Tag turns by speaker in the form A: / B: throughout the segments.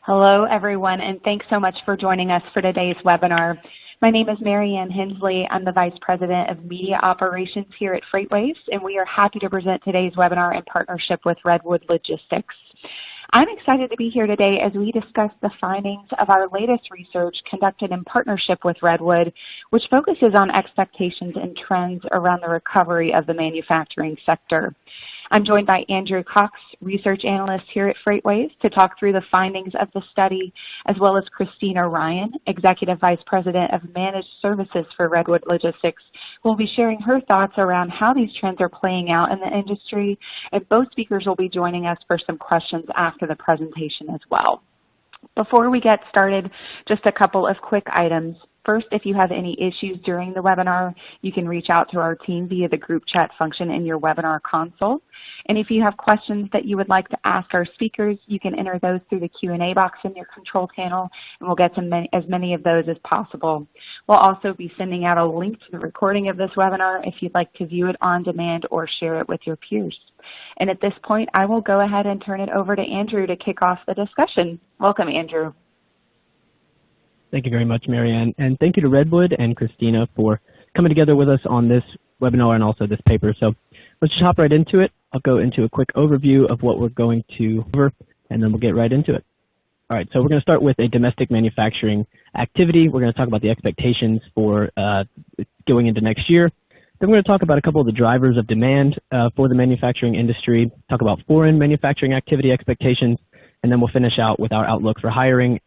A: Hello, everyone, and thanks so much for joining us for today's webinar. My name is Marianne Hensley. I'm the Vice President of Media Operations here at FreightWaves, and we are happy to present today's webinar in partnership with Redwood Logistics. I'm excited to be here today as we discuss the findings of our latest research conducted in partnership with Redwood, which focuses on expectations and trends around the recovery of the manufacturing sector. I'm joined by Andrew Cox, Research Analyst here at FreightWaves, to talk through the findings of the study, as well as Christina Ryan, Executive Vice President of Managed Services for Redwood Logistics, who will be sharing her thoughts around how these trends are playing out in the industry, and both speakers will be joining us for some questions after the presentation as well. Before we get started, just a couple of quick items. First, if you have any issues during the webinar, you can reach out to our team via the group chat function in your webinar console. And if you have questions that you would like to ask our speakers, you can enter those through the Q&A box in your control panel, and we'll get to as many of those as possible. We'll also be sending out a link to the recording of this webinar if you'd like to view it on demand or share it with your peers. And at this point, I will go ahead and turn it over to Andrew to kick off the discussion. Welcome, Andrew.
B: Thank you very much, Marianne, and thank you to Redwood and Christina for coming together with us on this webinar and also this paper. So let's just hop right into it. I'll go into a quick overview of what we're going to cover, and then we'll get right into it. All right, so we're going to start with a domestic manufacturing activity. We're going to talk about the expectations for going into next year. Then we're going to talk about a couple of the drivers of demand for the manufacturing industry, talk about foreign manufacturing activity expectations, and then we'll finish out with our outlook for hiring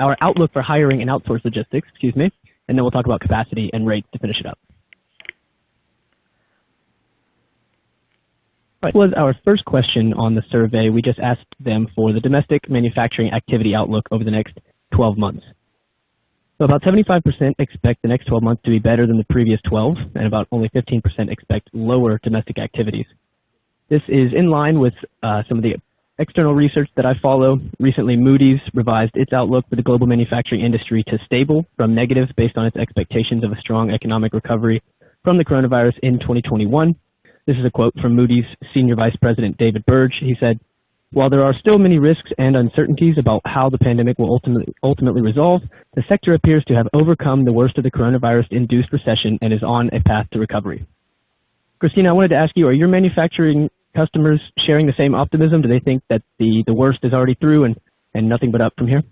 B: our outlook for hiring and outsourced logistics, and then we'll talk about capacity and rates to finish it up. What was our first question on the survey? We just asked them for the domestic manufacturing activity outlook over the next 12 months. So about 75% expect the next 12 months to be better than the previous 12, and about only 15% expect lower domestic activities. This is in line with some of the external research that I follow. Recently, Moody's revised its outlook for the global manufacturing industry to stable from negative based on its expectations of a strong economic recovery from the coronavirus in 2021. This is a quote from Moody's Senior Vice President David Burge. He said, "While there are still many risks and uncertainties about how the pandemic will ultimately resolve, the sector appears to have overcome the worst of the coronavirus-induced recession and is on a path to recovery." Christina, I wanted to ask you, are your manufacturing customers sharing the same optimism? Do they think that the worst is already through and nothing but up from here?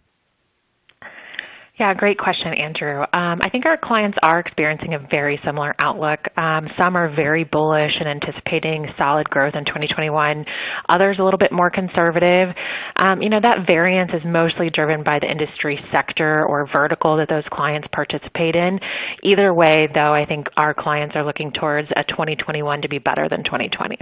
C: Yeah, great question, Andrew. I think our clients are experiencing a very similar outlook. Some are very bullish and anticipating solid growth in 2021. Others a little bit more conservative. That variance is mostly driven by the industry sector or vertical that those clients participate in. Either way, though, I think our clients are looking towards a 2021 to be better than 2020.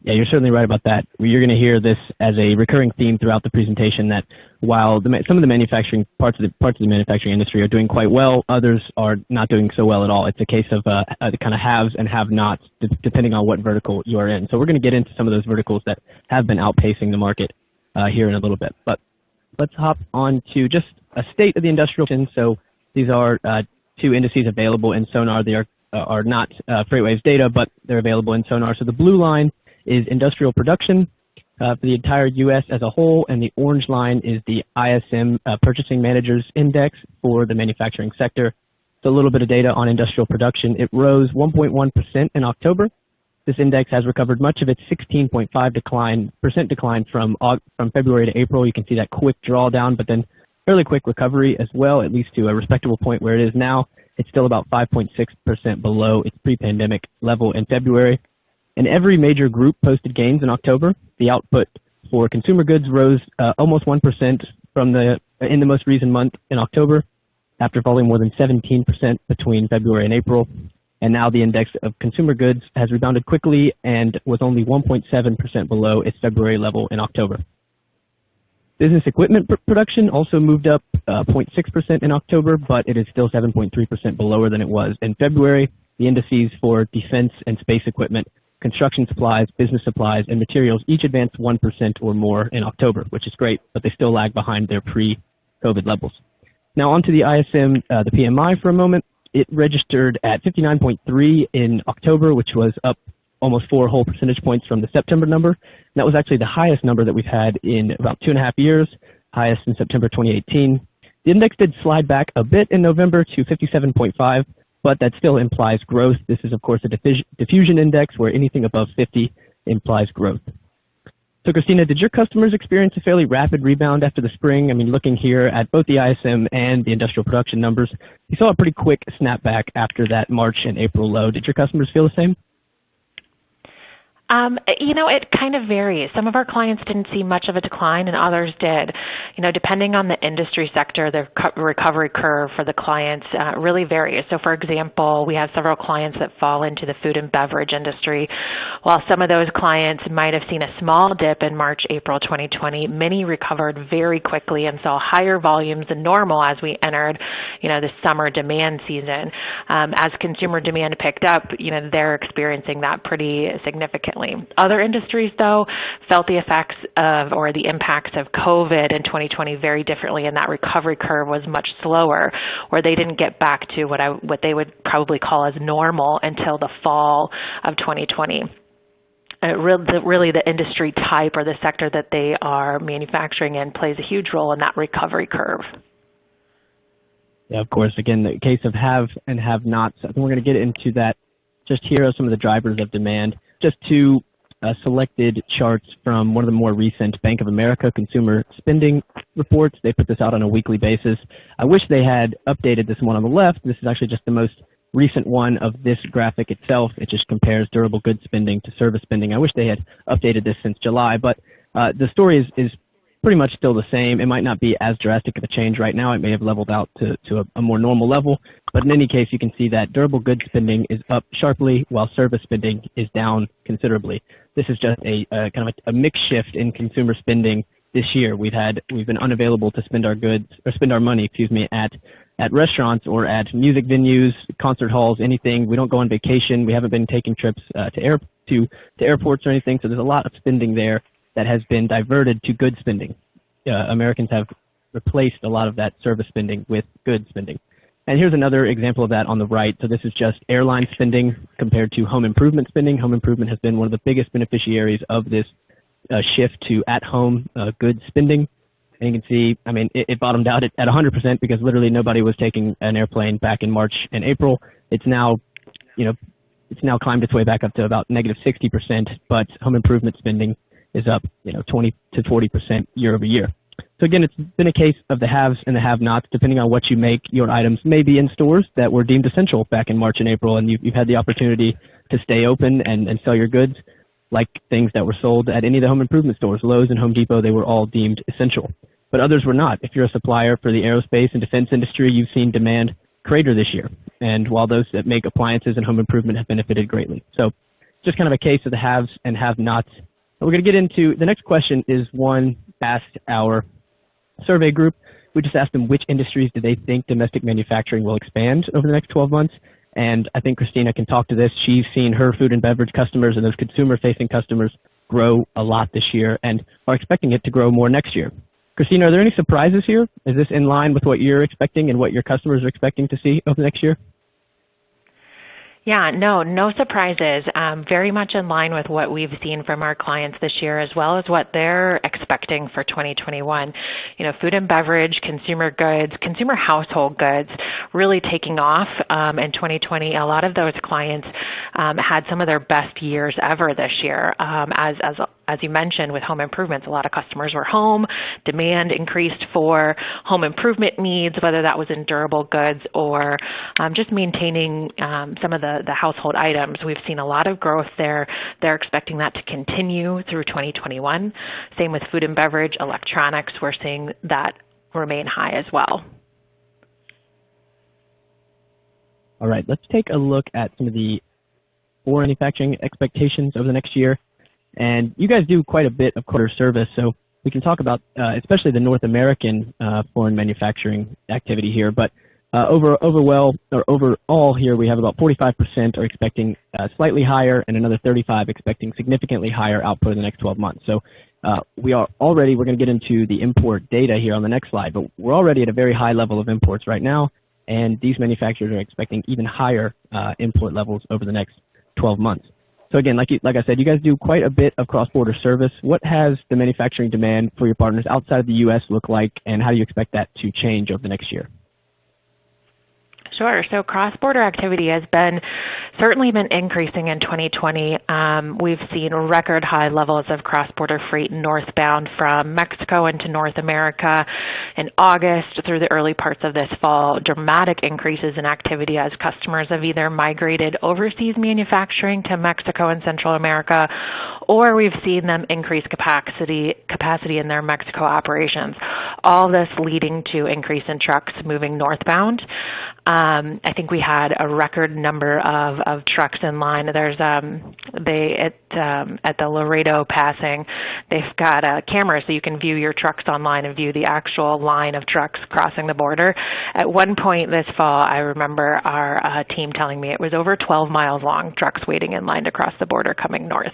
B: Yeah, you're certainly right about that. You're going to hear this as a recurring theme throughout the presentation, that while some of the manufacturing parts of the manufacturing industry are doing quite well, others are not doing so well at all. It's a case of the kind of haves and have-nots, depending on what vertical you are in. So we're going to get into some of those verticals that have been outpacing the market here in a little bit. But let's hop on to just a state of the industrial. So these are two indices available in Sonar. They are not FreightWaves data, but they're available in Sonar. So the blue line is industrial production for the entire U.S. as a whole, and the orange line is the ISM Purchasing Managers Index for the manufacturing sector. So a little bit of data on industrial production. It rose 1.1% in October. This index has recovered much of its 16.5% decline from February to April. You can see that quick drawdown, but then fairly quick recovery as well, at least to a respectable point where it is now. It's still about 5.6% below its pre-pandemic level in February. And every major group posted gains in October. The output for consumer goods rose almost 1% in the most recent month in October, after falling more than 17% between February and April. And now the index of consumer goods has rebounded quickly and was only 1.7% below its February level in October. Business equipment production also moved up 0.6% in October, but it is still 7.3% lower than it was in February. The indices for defense and space equipment, construction supplies, business supplies, and materials each advanced 1% or more in October, which is great, but they still lag behind their pre-COVID levels. Now onto the ISM, the PMI for a moment. It registered at 59.3 in October, which was up almost 4 whole percentage points from the September number. And that was actually the highest number that we've had in about 2.5 years, highest in September 2018. The index did slide back a bit in November to 57.5, but that still implies growth. This is, of course, a diffusion index where anything above 50 implies growth. So, Christina, did your customers experience a fairly rapid rebound after the spring? I mean, looking here at both the ISM and the industrial production numbers, you saw a pretty quick snapback after that March and April low. Did your customers feel the same?
C: It kind of varies. Some of our clients didn't see much of a decline and others did. Depending on the industry sector, the recovery curve for the clients really varies. So for example, we have several clients that fall into the food and beverage industry. While some of those clients might have seen a small dip in March, April 2020, many recovered very quickly and saw higher volumes than normal as we entered, the summer demand season. As consumer demand picked up, they're experiencing that pretty significantly. Other industries, though, felt the effects of or the impacts of COVID in 2020 very differently, and that recovery curve was much slower, where they didn't get back to what they would probably call as normal until the fall of 2020. Really, the industry type or the sector that they are manufacturing in plays a huge role in that recovery curve.
B: Yeah, of course. Again, the case of have and have nots. I think we're going to get into that. Just here are some of the drivers of demand. Just two selected charts from one of the more recent Bank of America consumer spending reports. They put this out on a weekly basis. I wish they had updated this one on the left. This is actually just the most recent one of this graphic itself. It just compares durable goods spending to service spending. I wish they had updated this since July, but the story is pretty much still the same. It might not be as drastic of a change right now. It may have leveled out to a more normal level. But in any case, you can see that durable goods spending is up sharply while service spending is down considerably. This is just a kind of a mix shift in consumer spending this year. We've been unavailable to spend our money, at restaurants or at music venues, concert halls, anything. We don't go on vacation. We haven't been taking trips to airports or anything. So there's a lot of spending there that has been diverted to goods spending. Americans have replaced a lot of that service spending with goods spending. And here's another example of that on the right. So this is just airline spending compared to home improvement spending. Home improvement has been one of the biggest beneficiaries of this shift to at-home goods spending. And you can see, I mean, it bottomed out at 100% because literally nobody was taking an airplane back in March and April. It's now climbed its way back up to about negative 60%, but home improvement spending is up, 20 to 40% year over year. So again, it's been a case of the haves and the have-nots. Depending on what you make, your items may be in stores that were deemed essential back in March and April, and you've had the opportunity to stay open and sell your goods, like things that were sold at any of the home improvement stores, Lowe's and Home Depot. They were all deemed essential, but others were not. If you're a supplier for the aerospace and defense industry, you've seen demand crater this year, and while those that make appliances and home improvement have benefited greatly. So just kind of a case of the haves and have-nots. We're going to get into the next question is one asked our survey group. We just asked them which industries do they think domestic manufacturing will expand over the next 12 months. And I think Christina can talk to this. She's seen her food and beverage customers and those consumer-facing customers grow a lot this year and are expecting it to grow more next year. Christina, are there any surprises here? Is this in line with what you're expecting and what your customers are expecting to see over the next year?
C: Yeah, no surprises. Very much in line with what we've seen from our clients this year, as well as what they're expecting for 2021. Food and beverage, consumer goods, consumer household goods really taking off in 2020. A lot of those clients had some of their best years ever this year. As you mentioned, with home improvements, a lot of customers were home. Demand increased for home improvement needs, whether that was in durable goods or just maintaining some of the household items. We've seen a lot of growth there. They're expecting that to continue through 2021. Same with food and beverage, electronics. We're seeing that remain high as well.
B: All right, let's take a look at some of the foreign manufacturing expectations over the next year. And you guys do quite a bit of quarter service, so we can talk about especially the North American foreign manufacturing activity here. But overall here, we have about 45% are expecting slightly higher, and another 35 expecting significantly higher output in the next 12 months. So we're going to get into the import data here on the next slide, but we're already at a very high level of imports right now, and these manufacturers are expecting even higher import levels over the next 12 months. So again, like I said, you guys do quite a bit of cross-border service. What has the manufacturing demand for your partners outside of the U.S. look like, and how do you expect that to change over the next year?
C: Sure. So cross-border activity has certainly been increasing in 2020. We've seen record high levels of cross-border freight northbound from Mexico into North America in August through the early parts of this fall. Dramatic increases in activity as customers have either migrated overseas manufacturing to Mexico and Central America, or we've seen them increase capacity in their Mexico operations. All this leading to increase in trucks moving northbound. I think we had a record number of trucks in line. There's at the Laredo passing, they've got a camera so you can view your trucks online and view the actual line of trucks crossing the border. At one point this fall, I remember our team telling me it was over 12 miles long, trucks waiting in line to cross the border coming north.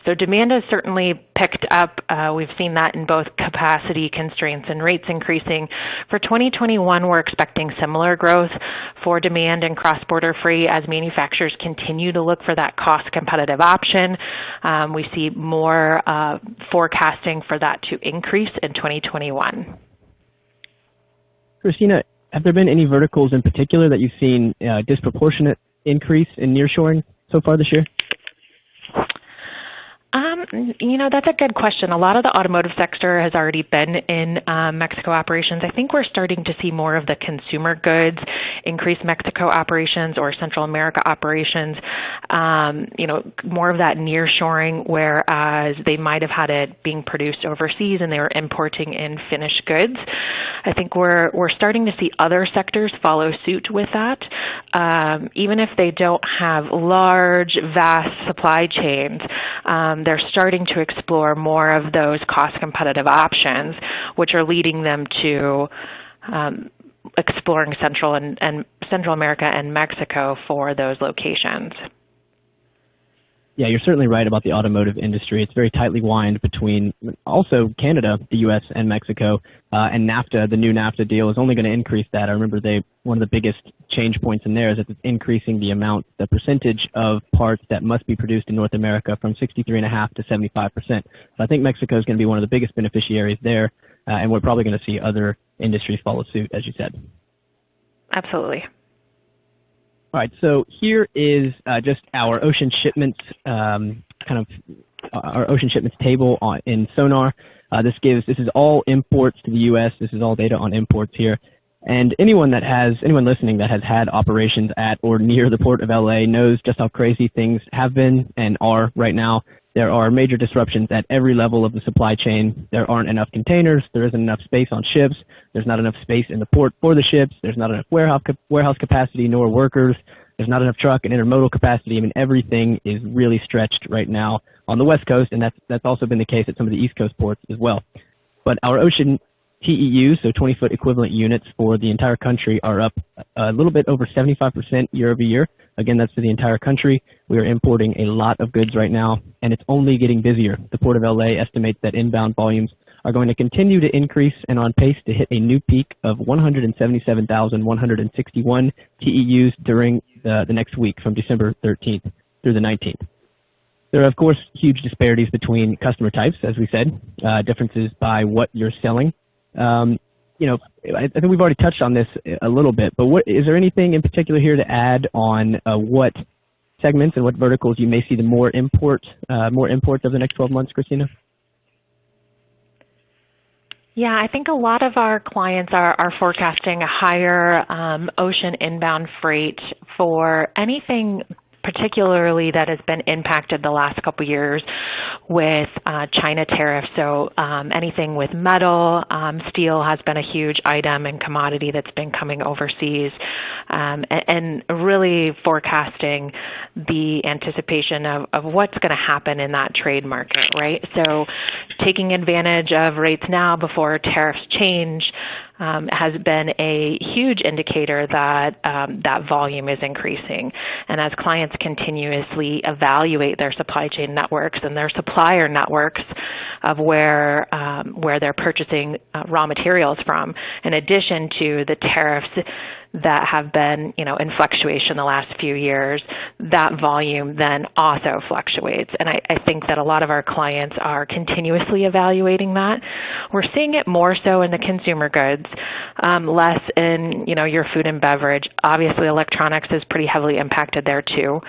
C: So demand has certainly picked up. We've seen that in both capacity constraints and rates increasing. For 2021, we're expecting similar growth for demand and cross-border freight as manufacturers continue to look for that cost-competitive option. We see more forecasting for that to increase in 2021.
B: Christina, have there been any verticals in particular that you've seen disproportionate increase in nearshoring so far this year?
C: That's a good question. A lot of the automotive sector has already been in Mexico operations. I think we're starting to see more of the consumer goods increase Mexico operations or Central America operations, more of that nearshoring, whereas they might have had it being produced overseas and they were importing in finished goods. I think we're starting to see other sectors follow suit with that. Even if they don't have large, vast supply chains, they're starting to explore more of those cost-competitive options, which are leading them to exploring Central America and Mexico for those locations.
B: Yeah, you're certainly right about the automotive industry. It's very tightly wind between also Canada, the U.S., and Mexico. And NAFTA, the new NAFTA deal, is only going to increase that. I remember one of the biggest change points in there is that it's increasing the percentage of parts that must be produced in North America from 63.5% to 75%. So I think Mexico is going to be one of the biggest beneficiaries there, and we're probably going to see other industries follow suit, as you said.
C: Absolutely.
B: All right, so here is just our ocean shipments, our ocean shipments table in Sonar. This is all imports to the U.S. This is all data on imports here. And anyone listening that has had operations at or near the port of LA knows just how crazy things have been and are right now. There are major disruptions at every level of the supply chain. There aren't enough containers. There isn't enough space on ships. There's not enough space in the port for the ships. There's not enough warehouse capacity nor workers. There's not enough truck and intermodal capacity. I mean, everything is really stretched right now on the West Coast, and that's also been the case at some of the East Coast ports as well. But our ocean TEUs, so 20-foot equivalent units for the entire country, are up a little bit over 75% year over year. Again, that's for the entire country. We are importing a lot of goods right now, and it's only getting busier. The Port of LA estimates that inbound volumes are going to continue to increase and on pace to hit a new peak of 177,161 TEUs during the next week from December 13th through the 19th. There are, of course, huge disparities between customer types, as we said, differences by what you're selling. I think we've already touched on this a little bit, but is there anything in particular here to add on what segments and what verticals you may see the more imports over the next 12 months, Christina?
C: Yeah, I think a lot of our clients are forecasting a higher ocean inbound freight for anything particularly that has been impacted the last couple years with China tariffs. So anything with metal, steel has been a huge item and commodity that's been coming overseas, and really forecasting the anticipation of what's going to happen in that trade market, right? So taking advantage of rates now before tariffs change has been a huge indicator that that volume is increasing. And as clients continuously evaluate their supply chain networks and their supplier networks of where they're purchasing raw materials from, in addition to the tariffs, that have been, in fluctuation the last few years, that volume then also fluctuates. And I think that a lot of our clients are continuously evaluating that. We're seeing it more so in the consumer goods, less in, your food and beverage. Obviously, electronics is pretty heavily impacted there too.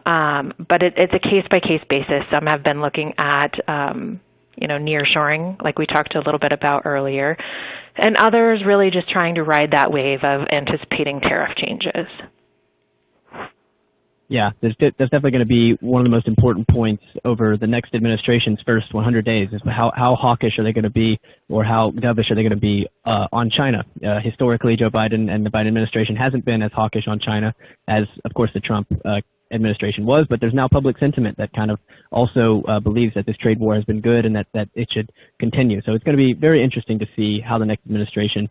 C: But it's a case-by-case basis. Some have been looking at, nearshoring, like we talked a little bit about earlier, and others really just trying to ride that wave of anticipating tariff changes.
B: Yeah, that's definitely going to be one of the most important points over the next administration's first 100 days is how hawkish are they going to be, or how dovish are they going to be on China. Historically, Joe Biden and the Biden administration hasn't been as hawkish on China as, of course, the Trump administration was, but there's now public sentiment that kind of also believes that this trade war has been good and that it should continue. So it's going to be very interesting to see how the next administration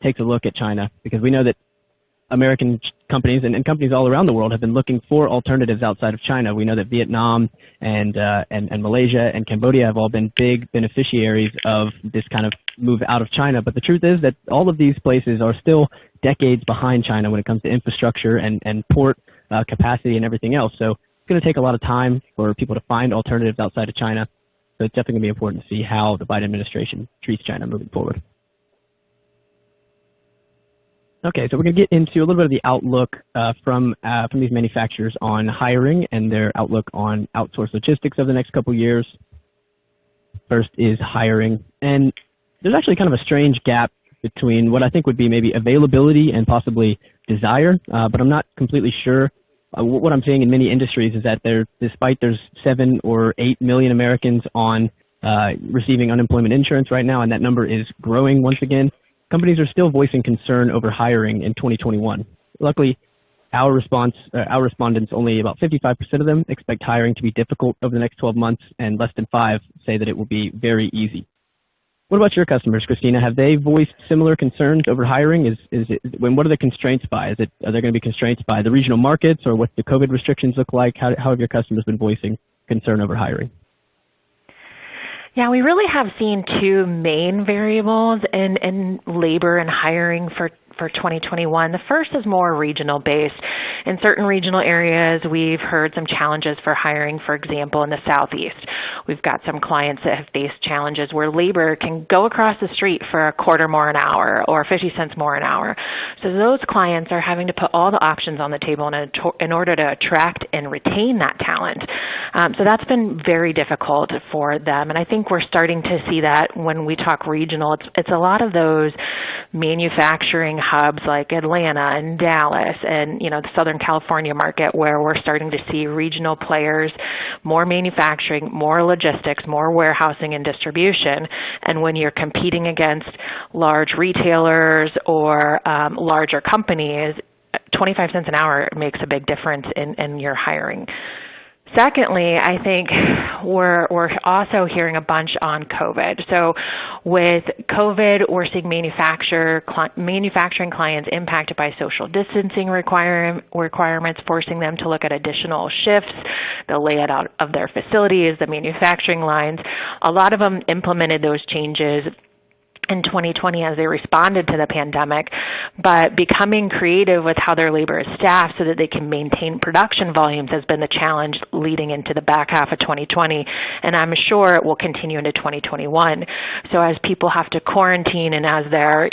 B: takes a look at China, because we know that American companies and companies all around the world have been looking for alternatives outside of China. We know that Vietnam and Malaysia and Cambodia have all been big beneficiaries of this kind of move out of China. But the truth is that all of these places are still decades behind China when it comes to infrastructure and port capacity and everything else. So it's going to take a lot of time for people to find alternatives outside of China. So it's definitely going to be important to see how the Biden administration treats China moving forward. Okay, so we're going to get into a little bit of the outlook from these manufacturers on hiring and their outlook on outsourced logistics over the next couple years. First is hiring, and there's actually kind of a strange gap between what I think would be maybe availability and possibly desire, but I'm not completely sure. What I'm seeing in many industries is that despite there's 7 or 8 million Americans on receiving unemployment insurance right now, and that number is growing once again, companies are still voicing concern over hiring in 2021. Luckily, our respondents, only about 55% of them expect hiring to be difficult over the next 12 months, and less than 5 say that it will be very easy. What about your customers, Christina? Have they voiced similar concerns over hiring? What are the constraints by? Are there going to be constraints by the regional markets, or what the COVID restrictions look like? How have your customers been voicing concern over hiring?
C: Yeah, we really have seen 2 main variables in labor and hiring for 2021. The first is more regional based. In certain regional areas, we've heard some challenges for hiring. For example, in the Southeast, we've got some clients that have faced challenges where labor can go across the street for a quarter more an hour or 50 cents more an hour. So those clients are having to put all the options on the table in order to attract and retain that talent. So that's been very difficult for them. And I think we're starting to see that when we talk regional. It's a lot of those manufacturing hubs like Atlanta and Dallas and, the Southern California market, where we're starting to see regional players, more manufacturing, more logistics, more warehousing and distribution. And when you're competing against large retailers or larger companies, 25 cents an hour makes a big difference in your hiring. Secondly, I think we're also hearing a bunch on COVID. So with COVID, we're seeing manufacturing clients impacted by social distancing requirements, forcing them to look at additional shifts, the layout of their facilities, the manufacturing lines. A lot of them implemented those changes in 2020 as they responded to the pandemic, but becoming creative with how their labor is staffed so that they can maintain production volumes has been the challenge leading into the back half of 2020, and I'm sure it will continue into 2021. So as people have to quarantine and as they're,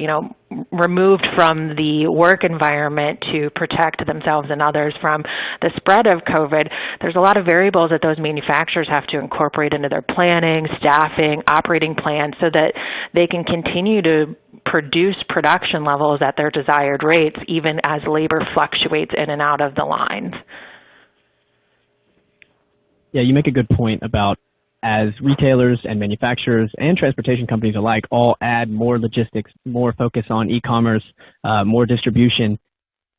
C: removed from the work environment to protect themselves and others from the spread of COVID, there's a lot of variables that those manufacturers have to incorporate into their planning, staffing, operating plans so that they can continue to produce production levels at their desired rates even as labor fluctuates in and out of the lines.
B: Yeah, you make a good point about as retailers and manufacturers and transportation companies alike all add more logistics, more focus on e-commerce, more distribution,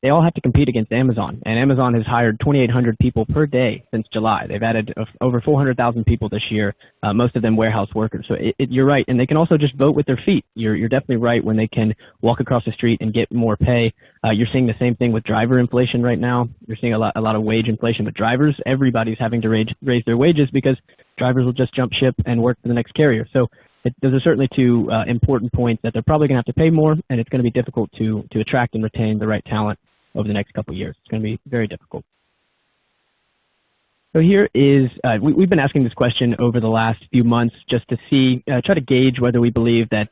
B: they all have to compete against Amazon. And Amazon has hired 2,800 people per day since July. They've added over 400,000 people this year, most of them warehouse workers. So you're right. And they can also just vote with their feet. You're definitely right when they can walk across the street and get more pay. You're seeing the same thing with driver inflation right now. You're seeing a lot of wage inflation with drivers. Everybody's having to raise their wages because drivers will just jump ship and work for the next carrier. So those are certainly two important points that they're probably going to have to pay more, and it's going to be difficult to attract and retain the right talent over the next couple of years. It's going to be very difficult. So here is, we've been asking this question over the last few months just to see, try to gauge whether we believe that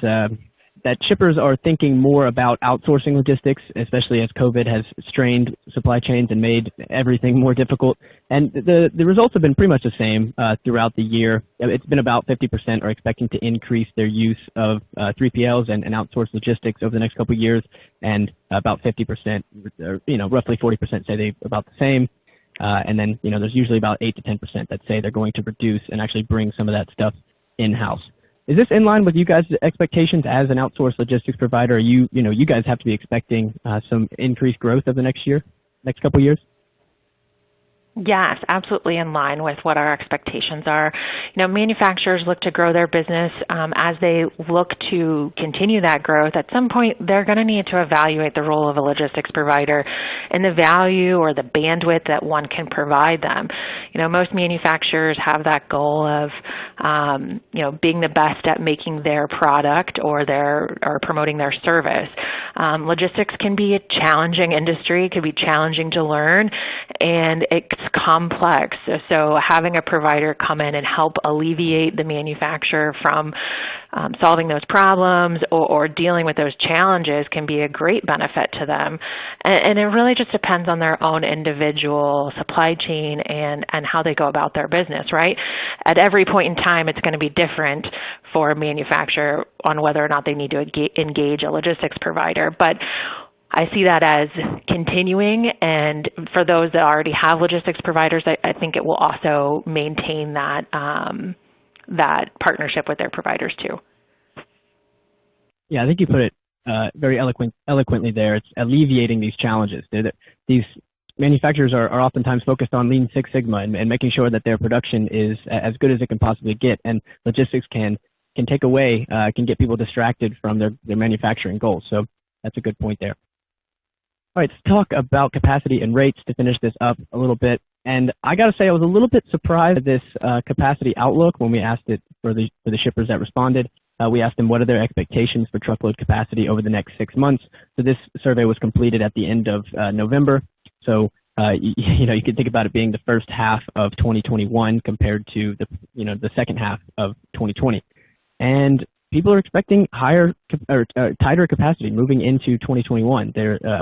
B: that shippers are thinking more about outsourcing logistics, especially as COVID has strained supply chains and made everything more difficult. And the results have been pretty much the same throughout the year. It's been about 50% are expecting to increase their use of 3PLs and outsourced logistics over the next couple of years, and about 50%, roughly 40% say they about the same. And then, there's usually about 8 to 10% that say they're going to reduce and actually bring some of that stuff in-house. Is this in line with you guys' expectations as an outsourced logistics provider? You guys have to be expecting some increased growth over the next couple of years?
C: Yes, absolutely in line with what our expectations are. Manufacturers look to grow their business. As they look to continue that growth, at some point they're going to need to evaluate the role of a logistics provider and the value or the bandwidth that one can provide them. Most manufacturers have that goal of, being the best at making their product or promoting their service. Logistics can be a challenging industry, it can be challenging to learn, and it's complex. So having a provider come in and help alleviate the manufacturer from solving those problems or dealing with those challenges can be a great benefit to them. And it really just depends on their own individual supply chain and how they go about their business, right? At every point in time, it's going to be different for a manufacturer on whether or not they need to engage a logistics provider. But I see that as continuing, and for those that already have logistics providers, I think it will also maintain that partnership with their providers too.
B: Yeah, I think you put it very eloquently there. It's alleviating these challenges. These manufacturers are oftentimes focused on Lean Six Sigma and making sure that their production is as good as it can possibly get, and logistics can take away, can get people distracted from their manufacturing goals. So that's a good point there. All right, let's talk about capacity and rates to finish this up a little bit. And I got to say, I was a little bit surprised at this capacity outlook when we asked it for the shippers that responded. We asked them what are their expectations for truckload capacity over the next 6 months. So this survey was completed at the end of November. So you could think about it being the first half of 2021 compared to the second half of 2020. And people are expecting tighter capacity moving into 2021.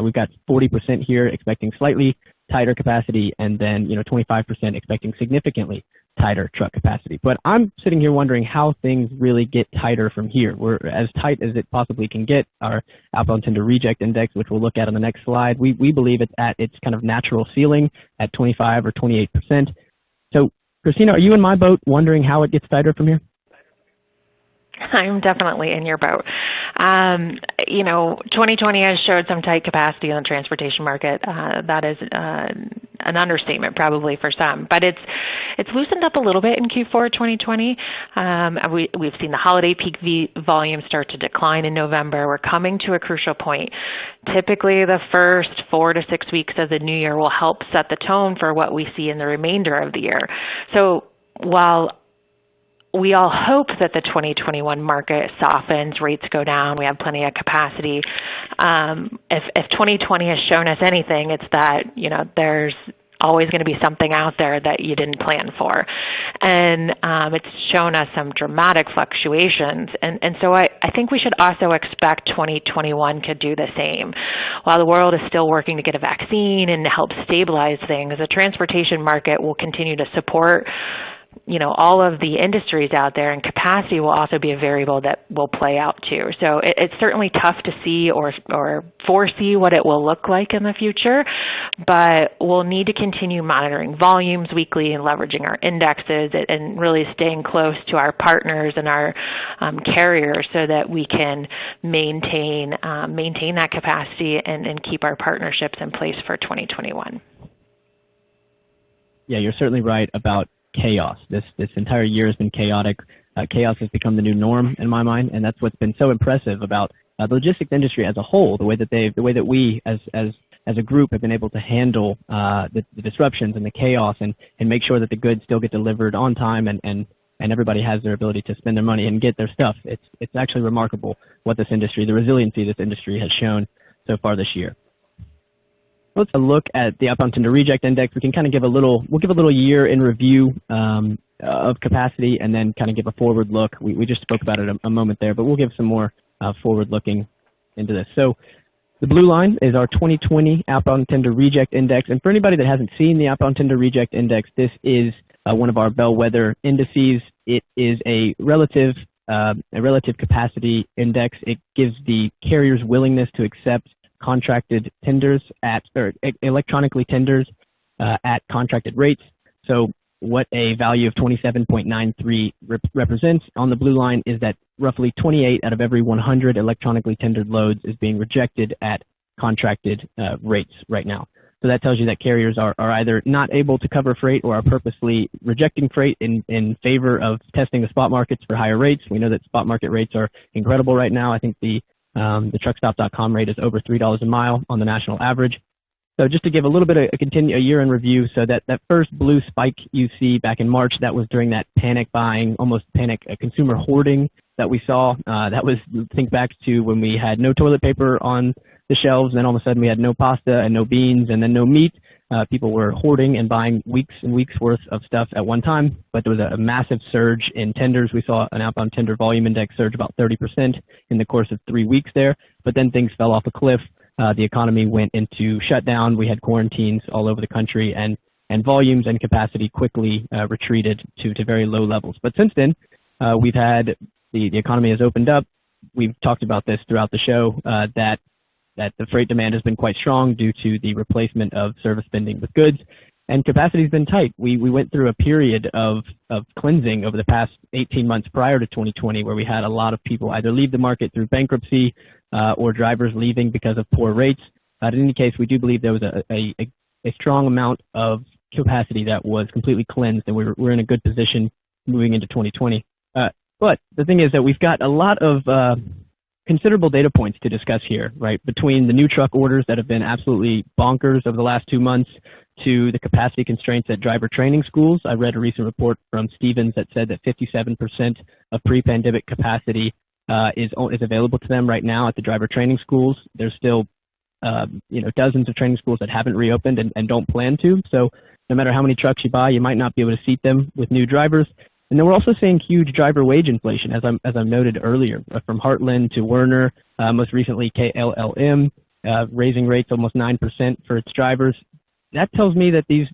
B: We've got 40% here expecting slightly tighter capacity, and then 25% expecting significantly tighter truck capacity. But I'm sitting here wondering how things really get tighter from here. We're as tight as it possibly can get. Our outbound tender reject index, which we'll look at on the next slide, we believe it's at its kind of natural ceiling at 25 or 28%. So, Christina, are you in my boat wondering how it gets tighter from here?
C: I'm definitely in your boat. 2020 has showed some tight capacity in the transportation market. That is an understatement probably for some, but it's loosened up a little bit in Q4 2020. We've seen the holiday peak volume start to decline in November. We're coming to a crucial point. Typically, the first 4 to 6 weeks of the new year will help set the tone for what we see in the remainder of the year. So while we all hope that the 2021 market softens, rates go down, we have plenty of capacity. If 2020 has shown us anything, it's that, there's always going to be something out there that you didn't plan for. And it's shown us some dramatic fluctuations. And so I think we should also expect 2021 could do the same. While the world is still working to get a vaccine and to help stabilize things, the transportation market will continue to support all of the industries out there, and capacity will also be a variable that will play out too. So it's certainly tough to see or foresee what it will look like in the future, but we'll need to continue monitoring volumes weekly and leveraging our indexes and really staying close to our partners and our carriers so that we can maintain that capacity and keep our partnerships in place for 2021.
B: Yeah, you're certainly right about chaos. This entire year has been chaotic. Chaos has become the new norm in my mind, and that's what's been so impressive about the logistics industry as a whole. The way that we as a group have been able to handle the disruptions and the chaos and make sure that the goods still get delivered on time and and everybody has their ability to spend their money and get their stuff. It's actually remarkable what this industry, the resiliency this industry has shown so far this year. Let's look at the outbound tender reject index. We can kind of we'll give a little year in review of capacity and then kind of give a forward look. We just spoke about it a moment there, but we'll give some more forward looking into this. So the blue line is our 2020 outbound tender reject index. And for anybody that hasn't seen the outbound tender reject index, this is one of our bellwether indices. It is a relative capacity index. It gives the carrier's willingness to accept contracted tenders or electronically tenders at contracted rates. So what a value of 27.93 represents on the blue line is that roughly 28 out of every 100 electronically tendered loads is being rejected at contracted rates right now. So that tells you that carriers are either not able to cover freight or are purposely rejecting freight in favor of testing the spot markets for higher rates. We know that spot market rates are incredible right now. I think the truckstop.com rate is over $3 a mile on the national average. So just to give a little bit of a year in review, so that first blue spike you see back in March, that was during that panic buying, almost panic consumer hoarding that we saw. That was, think back to when we had no toilet paper on the shelves, and then all of a sudden we had no pasta and no beans and then no meat. People were hoarding and buying weeks and weeks worth of stuff at one time, but there was a massive surge in tenders. We saw an outbound tender volume index surge about 30% in the course of 3 weeks there, but then things fell off a cliff. The economy went into shutdown. We had quarantines all over the country, and volumes and capacity quickly retreated to very low levels. But since then, we've had the economy has opened up. We've talked about this throughout the show, that the freight demand has been quite strong due to the replacement of service spending with goods, and capacity has been tight. We went through a period of cleansing over the past 18 months prior to 2020, where we had a lot of people either leave the market through bankruptcy or drivers leaving because of poor rates. In any case, we do believe there was a strong amount of capacity that was completely cleansed, and we're in a good position moving into 2020. But the thing is that we've got a lot of considerable data points to discuss here, right? Between the new truck orders that have been absolutely bonkers over the last 2 months to the capacity constraints at driver training schools. I read a recent report from Stevens that said that 57% of pre-pandemic capacity is available to them right now at the driver training schools. There's still dozens of training schools that haven't reopened and don't plan to. So no matter how many trucks you buy, you might not be able to seat them with new drivers. And then we're also seeing huge driver wage inflation, as I noted earlier, from Heartland to Werner, most recently KLLM, raising rates almost 9% for its drivers. That tells me that these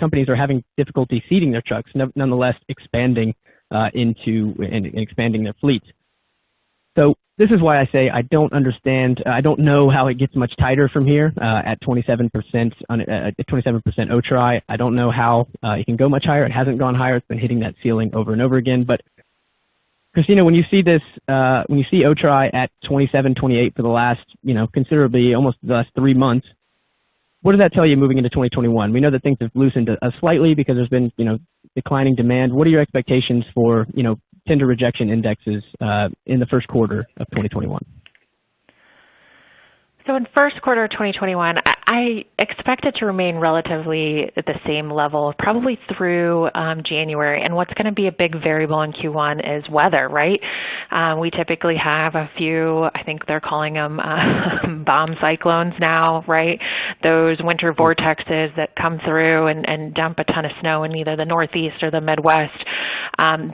B: companies are having difficulty seating their trucks, nonetheless expanding into expanding their fleets. So this is why I say I don't understand. I don't know how it gets much tighter from here at 27% OTRI. I don't know how it can go much higher. It hasn't gone higher. It's been hitting that ceiling over and over again. But Christina, when you see this, when you see OTRI at 27, 28 for the last, considerably almost the last 3 months, what does that tell you moving into 2021? We know that things have loosened slightly because there's been, declining demand. What are your expectations for, tender rejection indexes in the first quarter of 2021?
C: So in first quarter of 2021, I expect it to remain relatively at the same level, probably through January. And what's going to be a big variable in Q1 is weather, right? We typically have a few, I think they're calling them bomb cyclones now, right? Those winter vortexes that come through and dump a ton of snow in either the Northeast or the Midwest.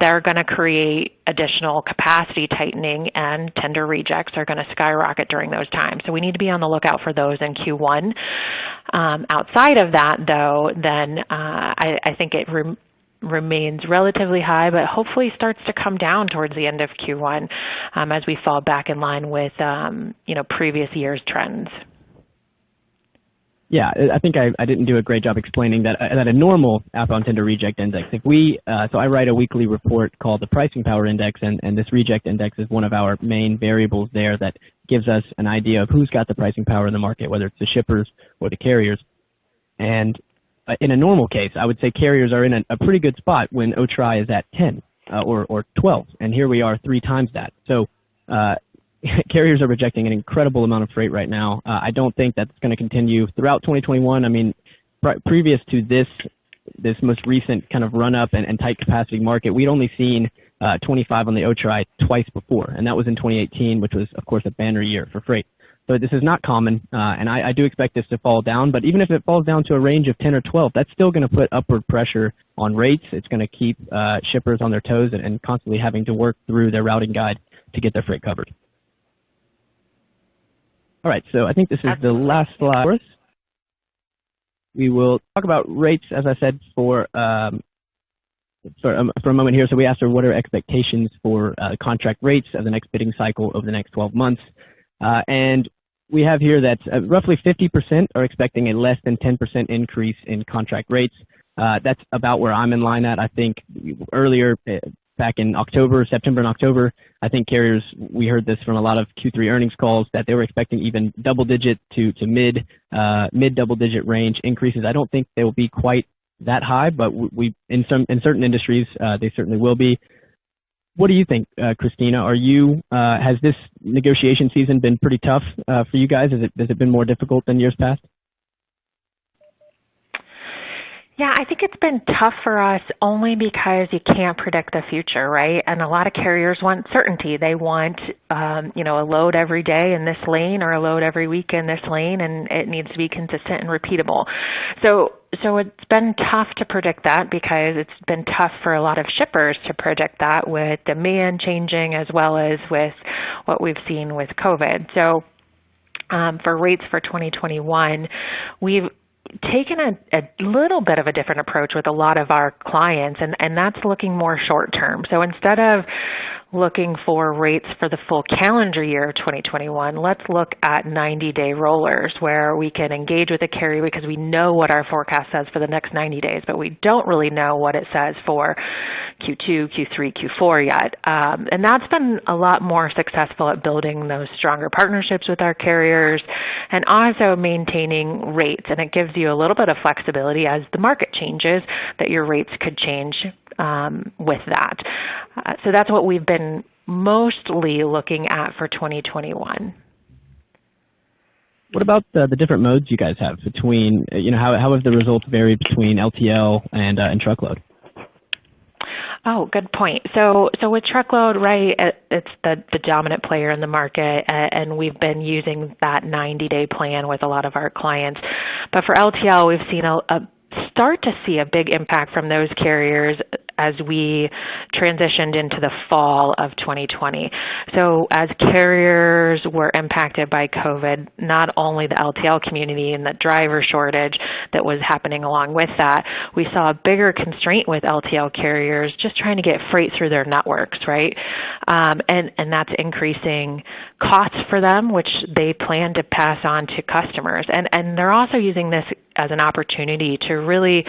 C: They're going to create additional capacity tightening, and tender rejects are going to skyrocket during those times. So we need to be on the lookout for those in Q1. Outside of that, though, then I think it remains relatively high, but hopefully starts to come down towards the end of Q1 as we fall back in line with previous year's trends.
B: Yeah, I think I didn't do a great job explaining that a normal outbound tender reject index, if we, so I write a weekly report called the Pricing Power Index, and this reject index is one of our main variables there that gives us an idea of who's got the pricing power in the market, whether it's the shippers or the carriers. And in a normal case, I would say carriers are in a pretty good spot when OTRI is at 10 or 12, and here we are 3 times that. So carriers are rejecting an incredible amount of freight right now. I don't think that's going to continue throughout 2021. I mean, previous to this this most recent kind of run-up and tight capacity market, we'd only seen 25 on the OTRI twice before, and that was in 2018, which was, of course, a banner year for freight. So this is not common, and I do expect this to fall down, but even if it falls down to a range of 10 or 12, that's still going to put upward pressure on rates. It's going to keep shippers on their toes and constantly having to work through their routing guide to get their freight covered. All right, so I think this is the last slide for us. We will talk about rates, as I said, for a moment here. So we asked her what are expectations for contract rates of the next bidding cycle over the next 12 months. And we have here that roughly 50% are expecting a less than 10% increase in contract rates. That's about where I'm in line at. I think earlier, back in September and October, I think carriers, we heard this from a lot of Q3 earnings calls, that they were expecting even double-digit to mid double-digit range increases. I don't think they will be quite that high, but in certain industries, they certainly will be. What do you think, Christina? Has this negotiation season been pretty tough for you guys? Has it been more difficult than years past?
C: Yeah, I think it's been tough for us only because you can't predict the future, right? And a lot of carriers want certainty. They want, a load every day in this lane or a load every week in this lane, and it needs to be consistent and repeatable. So it's been tough to predict that because it's been tough for a lot of shippers to predict that with demand changing as well as with what we've seen with COVID. So for rates for 2021, we've taken a little bit of a different approach with a lot of our clients, and that's looking more short term. So instead of looking for rates for the full calendar year of 2021, let's look at 90-day rollers where we can engage with a carrier because we know what our forecast says for the next 90 days, but we don't really know what it says for Q2, Q3, Q4 yet. And that's been a lot more successful at building those stronger partnerships with our carriers and also maintaining rates. And it gives you a little bit of flexibility as the market changes that your rates could change with that. So that's what we've been mostly looking at for 2021.
B: What about the different modes you guys have between, how have the results varied between LTL and truckload?
C: Oh, good point. So with truckload, right, it's the dominant player in the market, and we've been using that 90-day plan with a lot of our clients. But for LTL, we've seen start to see a big impact from those carriers as we transitioned into the fall of 2020. So as carriers were impacted by COVID, not only the LTL community and the driver shortage that was happening along with that, we saw a bigger constraint with LTL carriers just trying to get freight through their networks, right? And that's increasing costs for them, which they plan to pass on to customers. And they're also using this as an opportunity to really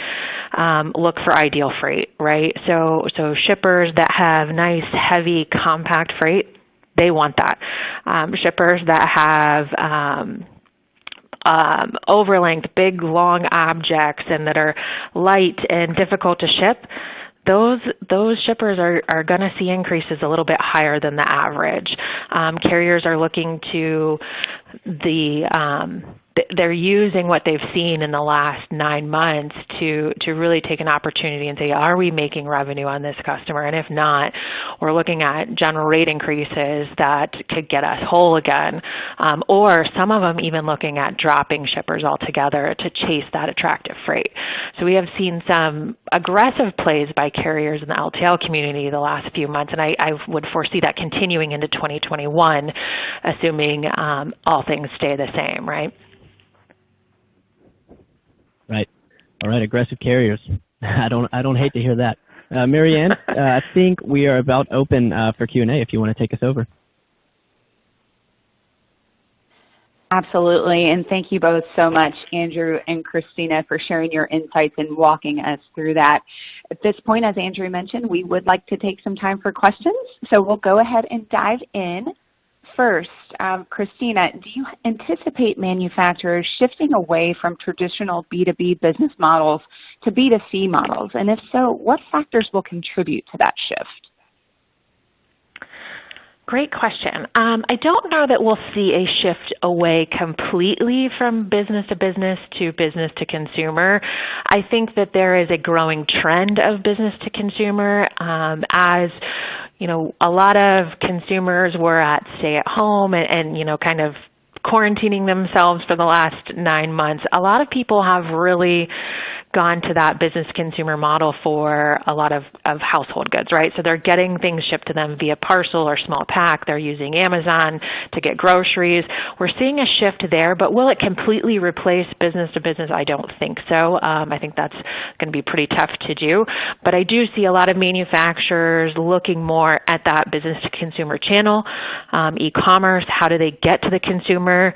C: look for ideal freight, right? So shippers that have nice, heavy, compact freight, they want that. Shippers that have overlength, big, long objects and that are light and difficult to ship, those shippers are going to see increases a little bit higher than the average. Carriers are looking to they're using what they've seen in the last 9 months to really take an opportunity and say, are we making revenue on this customer? And if not, we're looking at general rate increases that could get us whole again. Or some of them even looking at dropping shippers altogether to chase that attractive freight. So we have seen some aggressive plays by carriers in the LTL community the last few months, and I would foresee that continuing into 2021, assuming all things stay the same, right?
B: Right. All right, aggressive carriers. I don't hate to hear that. Marianne, I think we are about open for Q&A if you want to take us over.
A: Absolutely, and thank you both so much, Andrew and Christina, for sharing your insights and walking us through that. At this point, as Andrew mentioned, we would like to take some time for questions, so we'll go ahead and dive in. First, Christina, do you anticipate manufacturers shifting away from traditional B2B business models to B2C models? And if so, what factors will contribute to that shift?
C: Great question. I don't know that we'll see a shift away completely from business to consumer. I think that there is a growing trend of business to consumer as a lot of consumers were at stay at home and kind of quarantining themselves for the last 9 months. A lot of people have really gone to that business consumer model for a lot of household goods, right? So they're getting things shipped to them via parcel or small pack. They're using Amazon to get groceries. We're seeing a shift there, but will it completely replace business to business? I don't think so. I think that's going to be pretty tough to do. But I do see a lot of manufacturers looking more at that business to consumer channel, e-commerce. How do they get to the consumer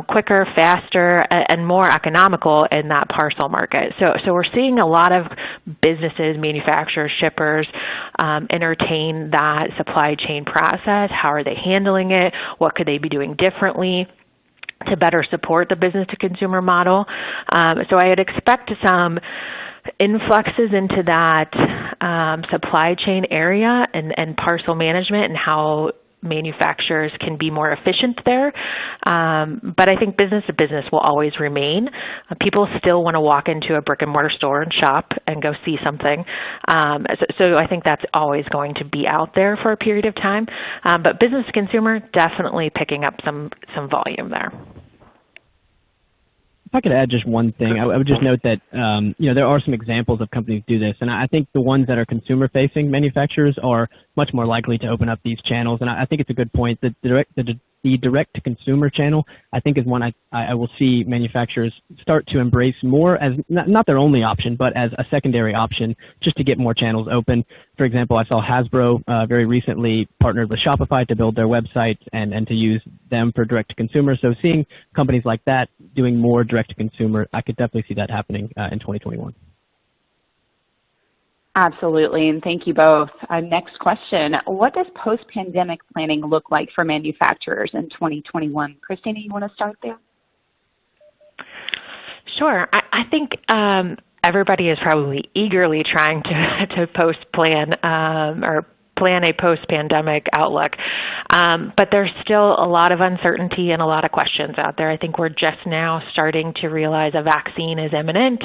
C: quicker, faster, and more economical in that parcel market? So we're seeing a lot of businesses, manufacturers, shippers entertain that supply chain process. How are they handling it? What could they be doing differently to better support the business to consumer model? So I would expect some influxes into that supply chain area and parcel management and how manufacturers can be more efficient there. But I think business to business will always remain. People still want to walk into a brick and mortar store and shop and go see something. So I think that's always going to be out there for a period of time. But business to consumer, definitely picking up some volume there.
B: If I could add just one thing, I would just note that there are some examples of companies do this, and I think the ones that are consumer-facing manufacturers are much more likely to open up these channels. And I think it's a good point that the direct-to-consumer channel, I think, is one I will see manufacturers start to embrace more as not their only option, but as a secondary option, just to get more channels open. For example, I saw Hasbro very recently partnered with Shopify to build their website and to use them for direct-to-consumer. So seeing companies like that doing more direct-to-consumer, I could definitely see that happening in 2021.
A: Absolutely, and thank you both. Next question, what does post-pandemic planning look like for manufacturers in 2021? Christina, you want to start there?
C: Sure. I think everybody is probably eagerly trying to post-plan or plan a post-pandemic outlook. But there's still a lot of uncertainty and a lot of questions out there. I think we're just now starting to realize a vaccine is imminent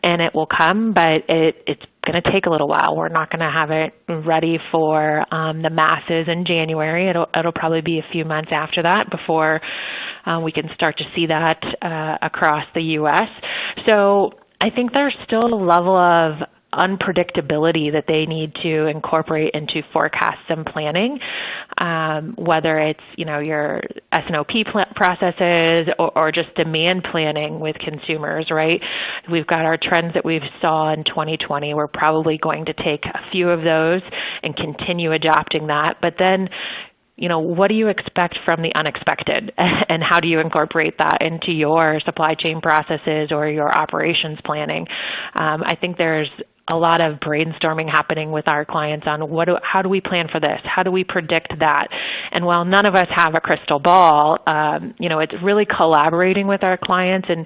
C: and it will come, but it's going to take a little while. We're not going to have it ready for the masses in January. It'll probably be a few months after that before we can start to see that across the U.S. So I think there's still a level of unpredictability that they need to incorporate into forecasts and planning, whether it's your S&OP processes or just demand planning with consumers, right? We've got our trends that we've saw in 2020. We're probably going to take a few of those and continue adopting that, but then what do you expect from the unexpected, and how do you incorporate that into your supply chain processes or your operations planning? I think there's a lot of brainstorming happening with our clients on how do we plan for this? How do we predict that? And while none of us have a crystal ball, it's really collaborating with our clients and,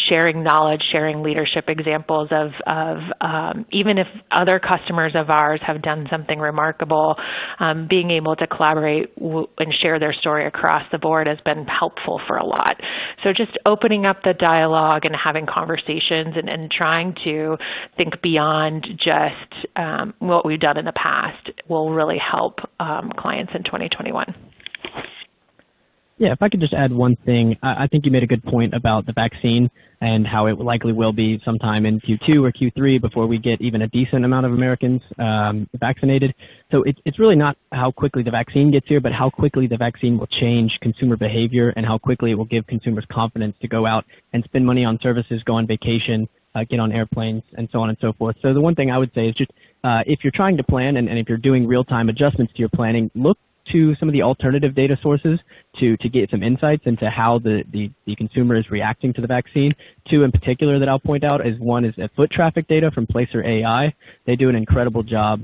C: sharing knowledge, sharing leadership examples of even if other customers of ours have done something remarkable, being able to collaborate and share their story across the board has been helpful for a lot. So just opening up the dialogue and having conversations and trying to think beyond just what we've done in the past will really help clients in 2021.
B: Yeah, if I could just add one thing, I think you made a good point about the vaccine and how it likely will be sometime in Q2 or Q3 before we get even a decent amount of Americans vaccinated. So it's really not how quickly the vaccine gets here, but how quickly the vaccine will change consumer behavior and how quickly it will give consumers confidence to go out and spend money on services, go on vacation, get on airplanes, and so on and so forth. So the one thing I would say is just if you're trying to plan and if you're doing real-time adjustments to your planning, look to some of the alternative data sources to get some insights into how the consumer is reacting to the vaccine. Two in particular that I'll point out is one is foot traffic data from Placer AI. They do an incredible job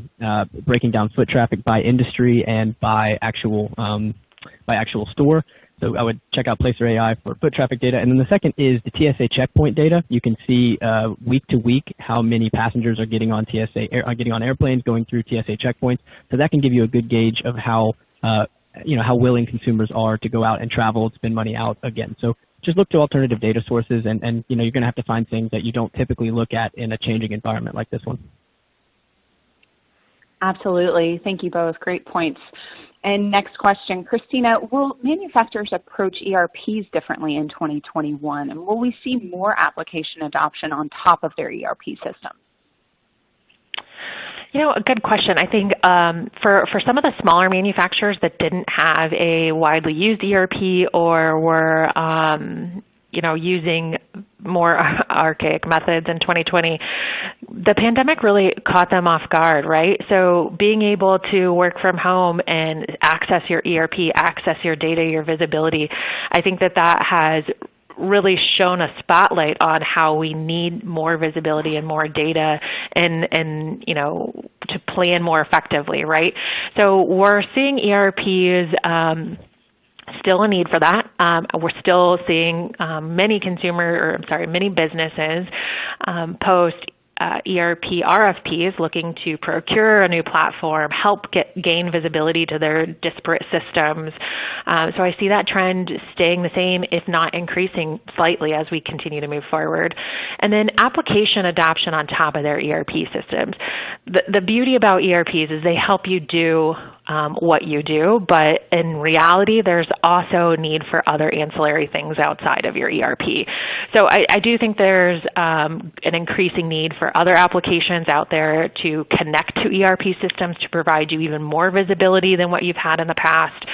B: breaking down foot traffic by industry and by actual store. So I would check out Placer AI for foot traffic data. And then the second is the TSA checkpoint data. You can see week to week how many passengers are getting on airplanes, going through TSA checkpoints. So that can give you a good gauge of how how willing consumers are to go out and travel, spend money out again. So just look to alternative data sources, and you're going to have to find things that you don't typically look at in a changing environment like this one.
A: Absolutely. Thank you both. Great points. And next question, Christina, will manufacturers approach ERPs differently in 2021? And will we see more application adoption on top of their ERP system?
C: A good question. I think for some of the smaller manufacturers that didn't have a widely used ERP or were using more archaic methods in 2020, the pandemic really caught them off guard, right? So being able to work from home and access your ERP, access your data, your visibility, I think that has really shown a spotlight on how we need more visibility and more data and to plan more effectively, right? So we're seeing ERPs still a need for that. We're still seeing many businesses post ERP RFPs looking to procure a new platform, help gain visibility to their disparate systems. So I see that trend staying the same, if not increasing slightly as we continue to move forward. And then application adoption on top of their ERP systems. The beauty about ERPs is they help you do what you do, but in reality, there's also a need for other ancillary things outside of your ERP. So I do think there's an increasing need for other applications out there to connect to ERP systems to provide you even more visibility than what you've had in the past.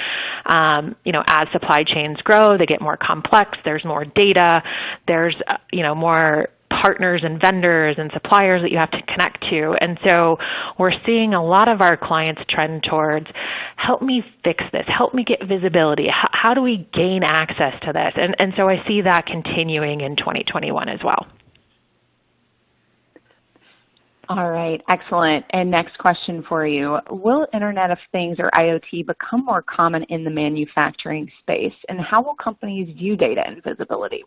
C: As supply chains grow, they get more complex, there's more data, there's, more partners and vendors and suppliers that you have to connect to. And so we're seeing a lot of our clients trend towards, help me fix this, help me get visibility. How do we gain access to this? And so I see that continuing in 2021 as well.
A: All right, excellent. And next question for you. Will Internet of Things or IoT become more common in the manufacturing space? And how will companies view data and visibility?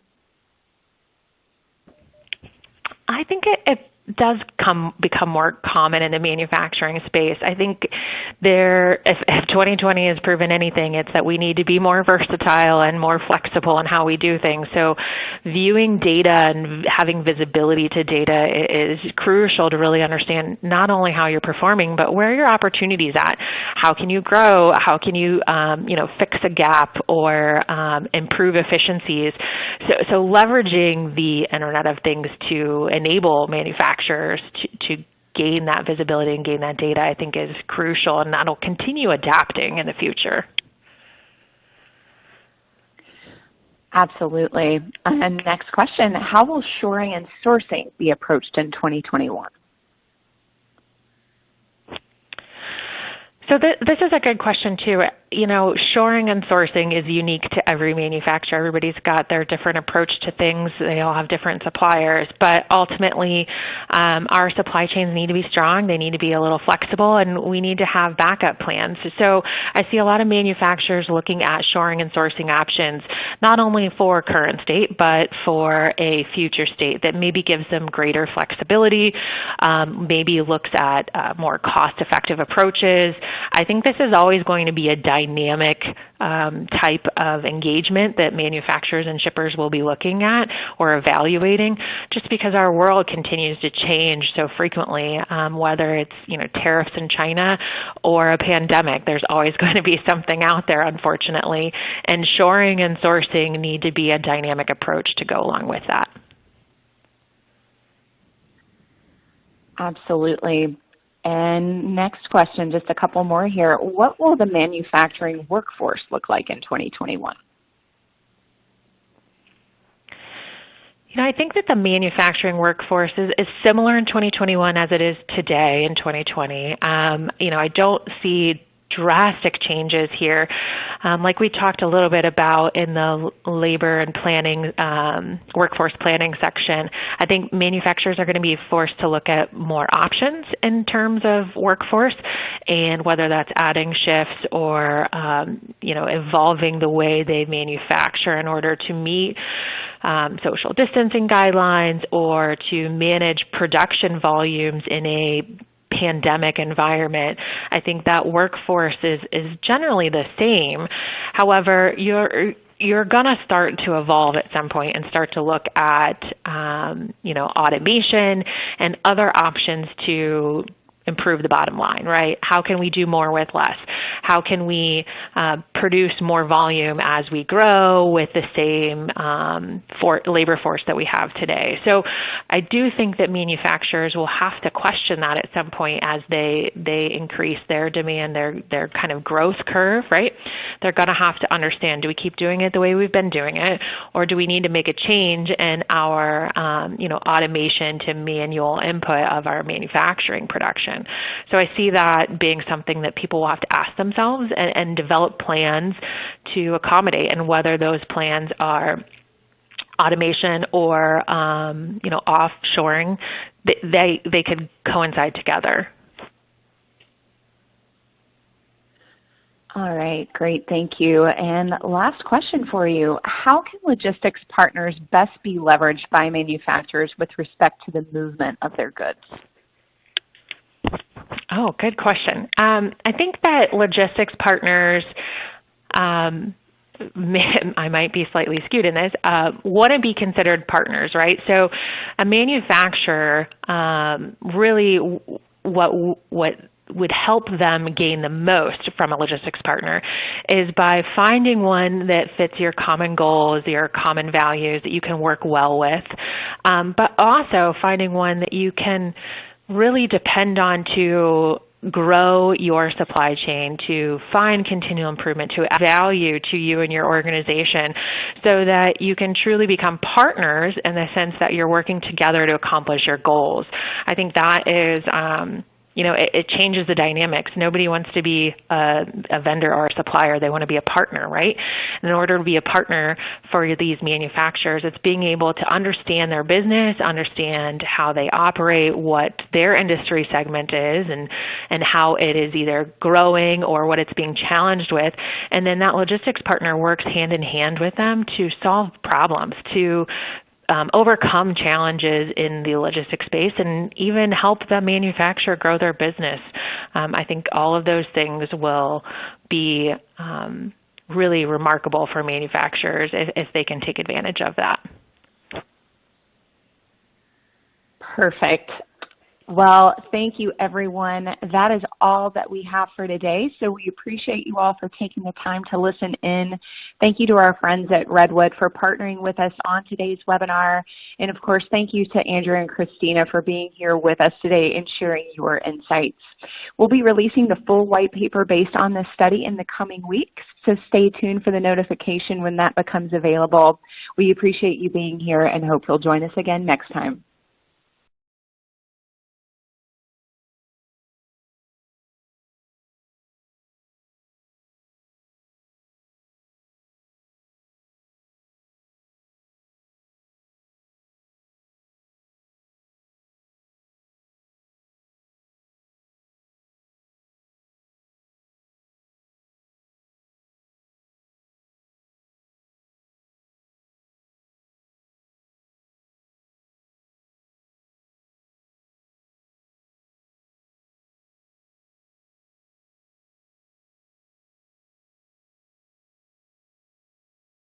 C: I think it does become more common in the manufacturing space. I think if 2020 has proven anything, it's that we need to be more versatile and more flexible in how we do things. So viewing data and having visibility to data is crucial to really understand not only how you're performing, but where your opportunities at. How can you grow? How can you fix a gap or improve efficiencies? So leveraging the Internet of Things to enable manufacturers to gain that visibility and gain that data, I think, is crucial, and that'll continue adapting in the future.
A: Absolutely. And next question, how will shoring and sourcing be approached in 2021?
C: So this is a good question, too. Shoring and sourcing is unique to every manufacturer. Everybody's got their different approach to things. They all have different suppliers. But ultimately, our supply chains need to be strong. They need to be a little flexible, and we need to have backup plans. So I see a lot of manufacturers looking at shoring and sourcing options, not only for current state, but for a future state that maybe gives them greater flexibility, maybe looks at more cost-effective approaches. I think this is always going to be a dynamic type of engagement that manufacturers and shippers will be looking at or evaluating, just because our world continues to change so frequently, whether it's tariffs in China or a pandemic. There's always going to be something out there, unfortunately, and shoring and sourcing need to be a dynamic approach to go along with that.
A: Absolutely. And next question, just a couple more here. What will the manufacturing workforce look like in 2021?
C: I think that the manufacturing workforce is similar in 2021 as it is today in 2020. I don't see drastic changes here. Like we talked a little bit about in the labor and planning, workforce planning section, I think manufacturers are going to be forced to look at more options in terms of workforce, and whether that's adding shifts or, evolving the way they manufacture in order to meet social distancing guidelines or to manage production volumes in a pandemic environment, I think that workforce is generally the same. However, you're going to start to evolve at some point and start to look at, automation and other options to improve the bottom line, right? How can we do more with less? How can we produce more volume as we grow with the same labor force that we have today? So I do think that manufacturers will have to question that at some point as they increase their demand, their kind of growth curve, right? They're going to have to understand, do we keep doing it the way we've been doing it, or do we need to make a change in our automation to manual input of our manufacturing production? So I see that being something that people will have to ask themselves and develop plans to accommodate, and whether those plans are automation or offshoring, they could coincide together.
A: All right, great, thank you. And last question for you. How can logistics partners best be leveraged by manufacturers with respect to the movement of their goods?
C: Oh, good question. I think that logistics partners, I might be slightly skewed in this, want to be considered partners, right? So a manufacturer, really what would help them gain the most from a logistics partner is by finding one that fits your common goals, your common values that you can work well with, but also finding one that you can really depend on to grow your supply chain, to find continual improvement, to add value to you and your organization so that you can truly become partners in the sense that you're working together to accomplish your goals. I think that is it changes the dynamics. Nobody wants to be a vendor or a supplier. They want to be a partner, right? And in order to be a partner for these manufacturers, it's being able to understand their business, understand how they operate, what their industry segment is, and how it is either growing or what it's being challenged with. And then that logistics partner works hand in hand with them to solve problems, to overcome challenges in the logistics space, and even help the manufacturer grow their business. I think all of those things will be really remarkable for manufacturers if they can take advantage of that.
A: Perfect. Well, thank you, everyone. That is all that we have for today. So we appreciate you all for taking the time to listen in. Thank you to our friends at Redwood for partnering with us on today's webinar. And of course, thank you to Andrew and Christina for being here with us today and sharing your insights. We'll be releasing the full white paper based on this study in the coming weeks, so stay tuned for the notification when that becomes available. We appreciate you being here and hope you'll join us again next time.